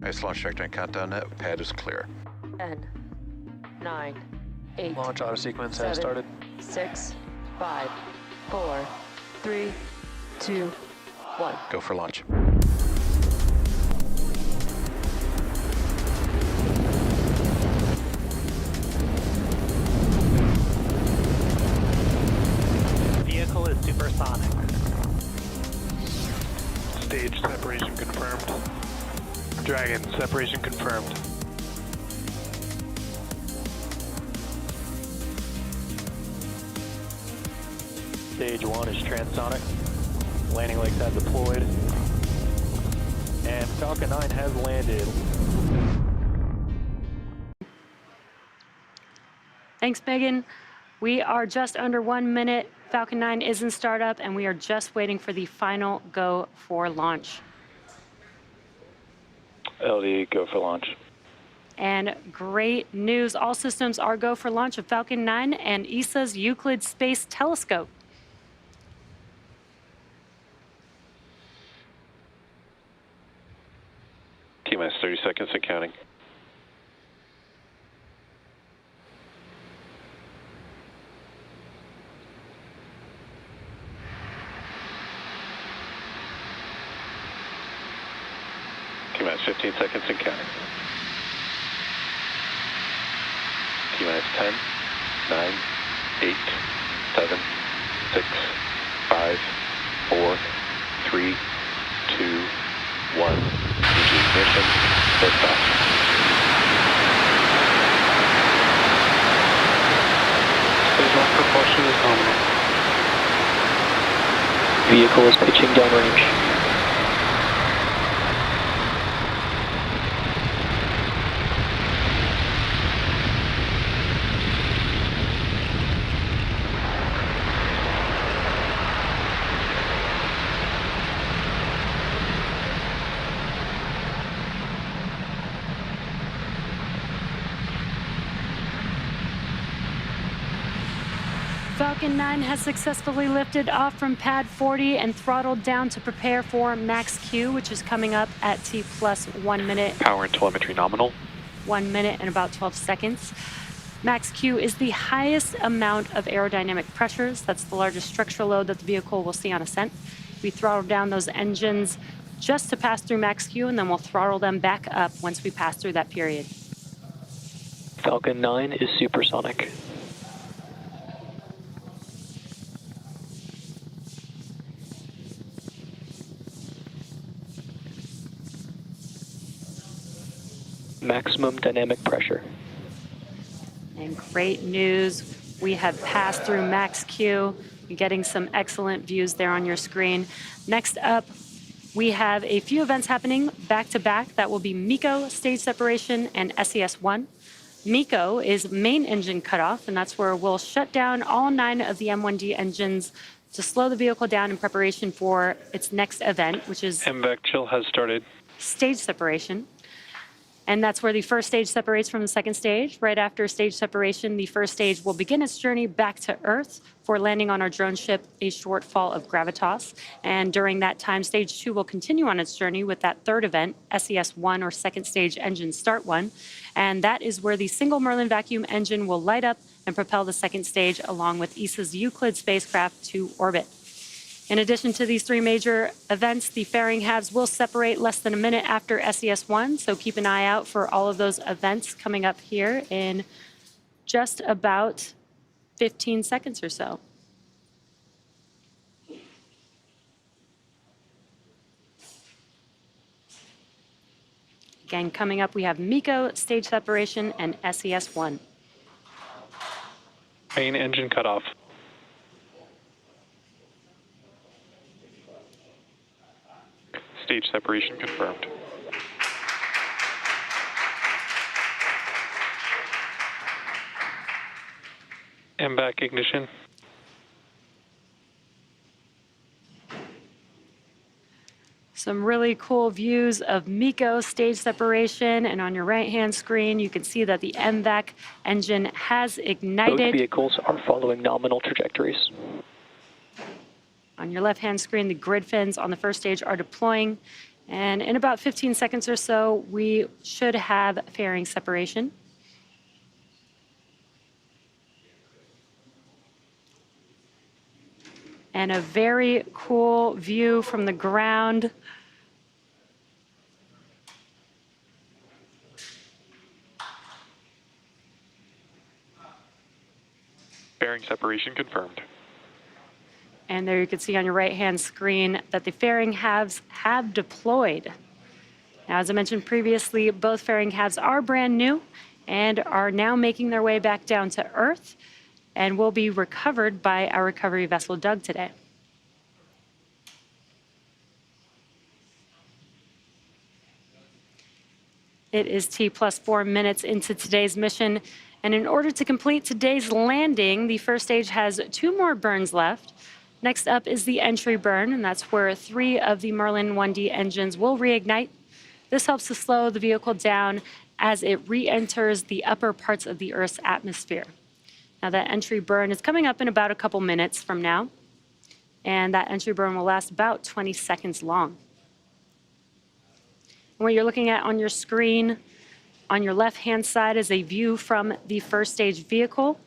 Base launch trajectory countdown net. Pad is clear. 10, 9, 8. Launch auto sequence 7, has started. 6, 5, 4, 3, 2, 1. Go for launch. Vehicle is supersonic. Stage separation confirmed. Dragon, separation confirmed. Stage 1 is transonic. Landing legs have deployed. And Falcon 9 has landed. Thanks, Megan. We are just under 1 minute. Falcon 9 is in startup, and we are just waiting for the final go for launch. LD, go for launch. And great news, all systems are go for launch of Falcon 9 and ESA's Euclid Space Telescope. T-minus 30 seconds and counting. T-minus 15 seconds and counting. T-minus 10, 9, 8, 7, 6, 5, 4, 3, 2, 1. Ignition, liftoff. Stage 1 propulsion is nominal. Vehicle is pitching downrange. Falcon 9 has successfully lifted off from pad 40 and throttled down to prepare for max Q, which is coming up at T plus 1 minute. Power and telemetry nominal. 1 minute and about 12 seconds. Max Q is the highest amount of aerodynamic pressures. That's the largest structural load that the vehicle will see on ascent. We throttle down those engines just to pass through max Q, and then we'll throttle them back up once we pass through that period. Falcon 9 is supersonic. Maximum dynamic pressure. And great news, we have passed through max Q. You're getting some excellent views there on your screen. Next up, we have a few events happening back to back. That will be MECO, stage separation, and SES-1. MECO is main engine cutoff, and that's where we'll shut down all 9 of the M1D engines to slow the vehicle down in preparation for its next event, which is MVAC chill has started. stage separation. And that's where the first stage separates from the second stage. Right after stage separation, the first stage will begin its journey back to Earth for landing on our drone ship, a short fall of gravitas. And during that time, stage 2 will continue on its journey with that third event, SES-1, or second stage engine start 1. And that is where the single Merlin vacuum engine will light up and propel the second stage along with ESA's Euclid spacecraft to orbit. In addition to these 3 major events, the fairing halves will separate less than a minute after SES-1, so keep an eye out for all of those events coming up here in just about 15 seconds or so. Again, coming up, we have MECO, stage separation, and SES-1. Main engine cutoff. Stage separation confirmed. MVAC ignition. Some really cool views of MECO stage separation, and on your right-hand screen, you can see that the MVAC engine has ignited. Both vehicles are following nominal trajectories. On your left-hand screen, the grid fins on the first stage are deploying, And in about 15 seconds or so, we should have fairing separation. And a very cool view from the ground. Fairing separation confirmed. And there you can see on your right-hand screen that the fairing halves have deployed. Now, as I mentioned previously, both fairing halves are brand new and are now making their way back down to Earth and will be recovered by our recovery vessel, Doug, today. It is T+4 minutes into today's mission, and in order to complete today's landing, the first stage has 2 more burns left. Next up is the entry burn, and that's where 3 of the Merlin 1D engines will reignite. This helps to slow the vehicle down as it re-enters the upper parts of the Earth's atmosphere. Now, that entry burn is coming up in about a couple minutes from now, and that entry burn will last about 20 seconds long. And what you're looking at on your screen on your left-hand side is a view from the first stage vehicle,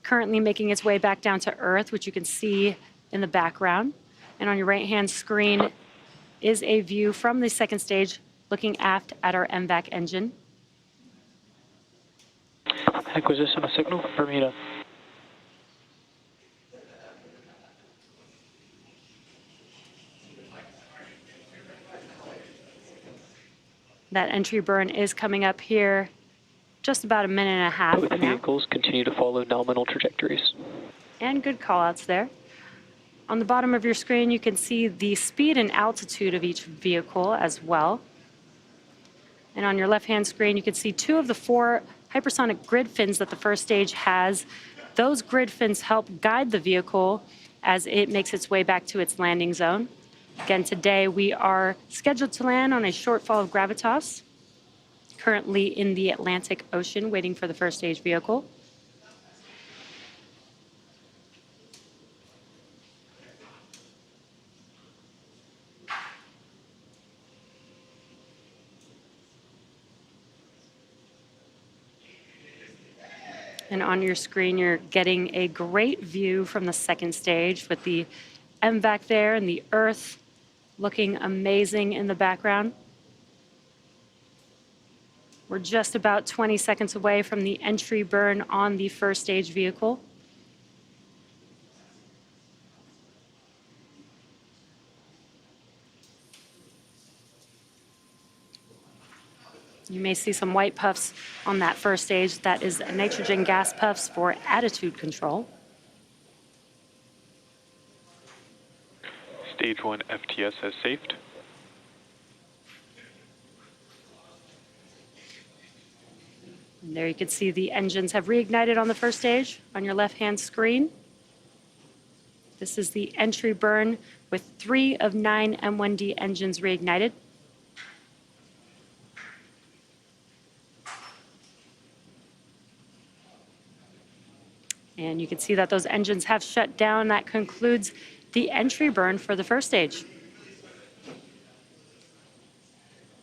currently making its way back down to Earth, which you can see in the background. And on your right-hand screen is a view from the second stage looking aft at our MVAC engine. Acquisition of signal, primera. That entry burn is coming up here just about a minute and a half Both from now. vehicles continue to follow nominal trajectories. And good call-outs there. On the bottom of your screen, you can see the speed and altitude of each vehicle as well. And on your left-hand screen, you can see 2 of the 4 hypersonic grid fins that the first stage has. Those grid fins help guide the vehicle as it makes its way back to its landing zone. Again, today we are scheduled to land on a shortfall of gravitas, currently in the Atlantic Ocean, waiting for the first stage vehicle. And on your screen, you're getting a great view from the second stage with the MVAC there and the Earth looking amazing in the background. We're just about 20 seconds away from the entry burn on the first stage vehicle. You may see some white puffs on that first stage. That is nitrogen gas puffs for attitude control. Stage 1 FTS has safed. And there you can see the engines have reignited on the first stage on your left-hand screen. This is the entry burn with 3 of 9 M1D engines reignited. And you can see that those engines have shut down. That concludes the entry burn for the first stage.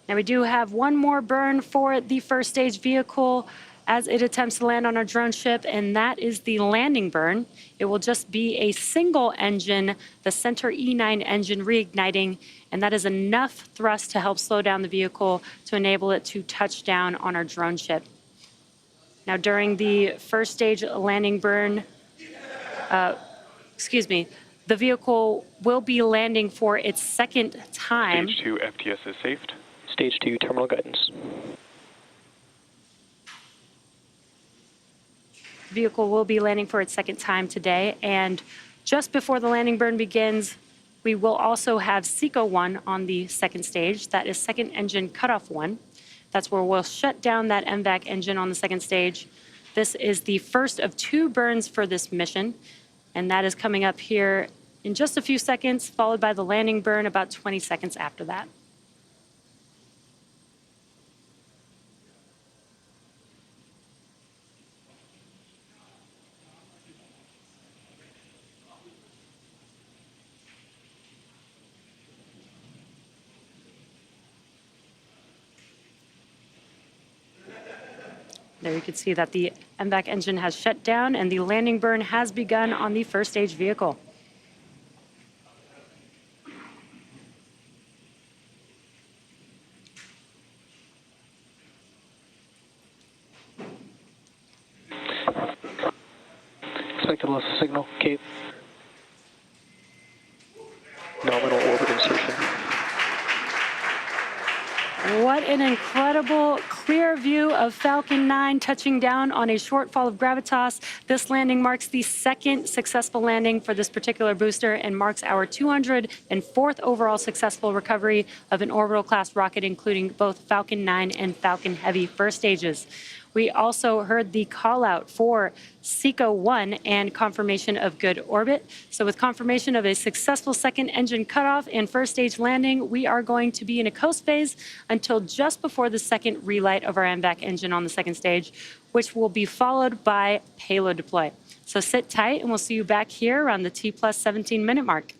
Now we do have one more burn for the first stage vehicle as it attempts to land on our drone ship, and that is the landing burn. It will just be a single engine, the center E9 engine reigniting, and that is enough thrust to help slow down the vehicle to enable it to touch down on our drone ship. Now, during the first stage landing burn, the vehicle will be landing for its second time. Stage 2 FTS is safed. Stage 2 terminal guidance. The vehicle will be landing for its second time today, and just before the landing burn begins, we will also have SECO 1 on the second stage. That is second engine cutoff 1. That's where we'll shut down that MVAC engine on the second stage. This is the first of 2 burns for this mission, and that is coming up here in just a few seconds, followed by the landing burn about 20 seconds after that. There you can see that the MVAC engine has shut down and the landing burn has begun on the first stage vehicle. Expected loss of signal, Cape. Nominal orbit insertion. What an incredible clear view of Falcon 9 touching down on a short fall of gravitas. This landing marks the second successful landing for this particular booster and marks our 204th overall successful recovery of an orbital class rocket, including both Falcon 9 and Falcon Heavy first stages. We also heard the call out for SECO 1 and confirmation of good orbit. So with confirmation of a successful second engine cutoff and first stage landing, we are going to be in a coast phase until just before the second relight of our MVAC engine on the second stage, which will be followed by payload deploy. So sit tight and we'll see you back here around the T plus 17-minute mark.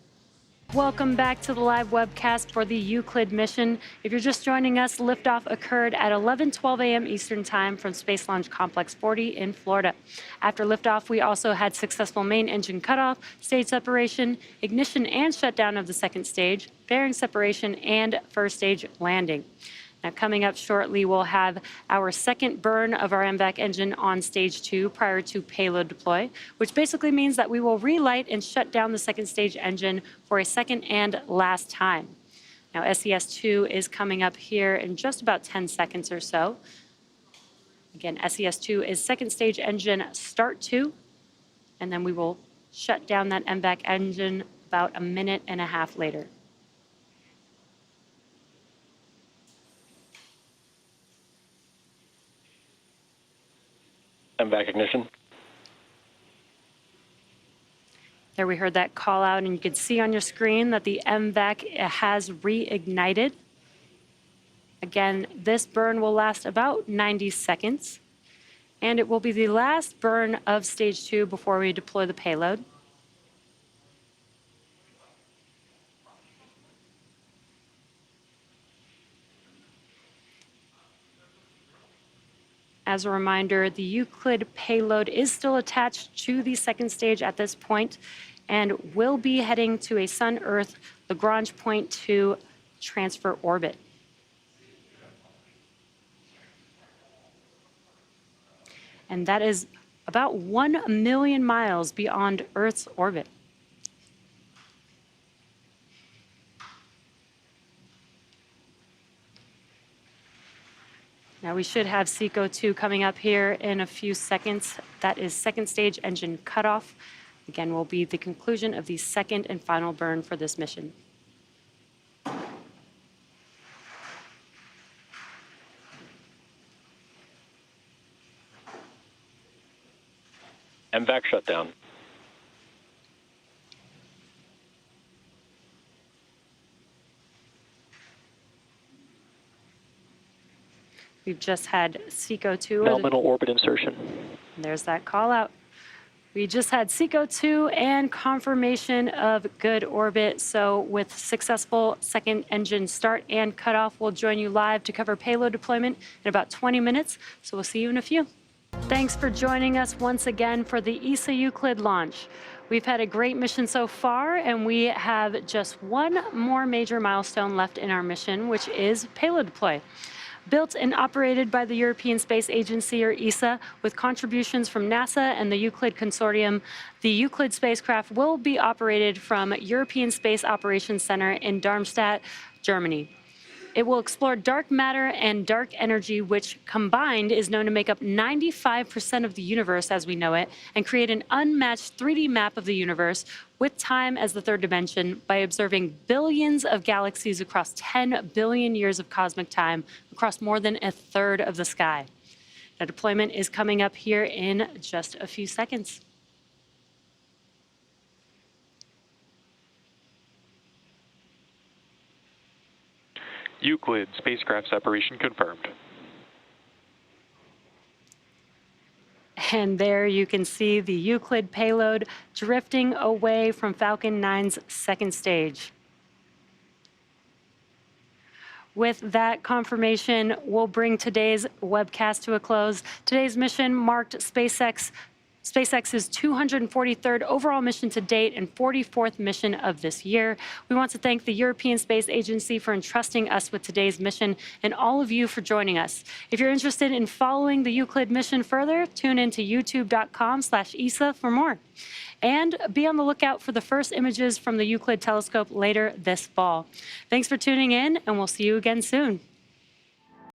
Welcome back to the live webcast for the Euclid mission. If you're just joining us, liftoff occurred at 11:12 a.m. Eastern Time from Space Launch Complex 40 in Florida. After liftoff, we also had successful main engine cutoff, stage separation, ignition and shutdown of the second stage, bearing separation, and first stage landing. Now, coming up shortly, we'll have our second burn of our MVAC engine on stage 2 prior to payload deploy, which basically means that we will relight and shut down the second stage engine for a second and last time. Now, SES2 is coming up here in just about 10 seconds or so. Again, SES2 is second stage engine start 2, and then we will shut down that MVAC engine about a minute and a half later. MVAC ignition. There we heard that call out, and you can see on your screen that the MVAC has reignited. Again, this burn will last about 90 seconds, and it will be the last burn of stage 2 before we deploy the payload. As a reminder, the Euclid payload is still attached to the second stage at this point and will be heading to a Sun-Earth Lagrange point 2 transfer orbit. And that is about 1 million miles beyond Earth's orbit. Now we should have SECO 2 coming up here in a few seconds. That is second stage engine cutoff. Again, will be the conclusion of the second and final burn for this mission. MVAC shutdown. We've just had SECO 2. Nominal orbit insertion. There's that call out. We just had SECO 2 and confirmation of good orbit. So with successful second engine start and cutoff, we'll join you live to cover payload deployment in about 20 minutes. So we'll see you in a few. Thanks for joining us once again for the ESA Euclid launch. We've had a great mission so far, and we have just one more major milestone left in our mission, which is payload deploy. Built and operated by the European Space Agency, or ESA, with contributions from NASA and the Euclid Consortium, the Euclid spacecraft will be operated from European Space Operations Center in Darmstadt, Germany. It will explore dark matter and dark energy, which combined is known to make up 95% of the universe as we know it, and create an unmatched 3D map of the universe with time as the third dimension by observing billions of galaxies across 10 billion years of cosmic time across more than a third of the sky. Now, deployment is coming up here in just a few seconds. Euclid spacecraft separation confirmed. And there you can see the Euclid payload drifting away from Falcon 9's second stage. With that confirmation, we'll bring today's webcast to a close. Today's mission marked SpaceX's 243rd overall mission to date and 44th mission of this year. We want to thank the European Space Agency for entrusting us with today's mission and all of you for joining us. If you're interested in following the Euclid mission further, tune into youtube.com/ESA for more. And be on the lookout for the first images from the Euclid telescope later this fall. Thanks for tuning in, and we'll see you again soon.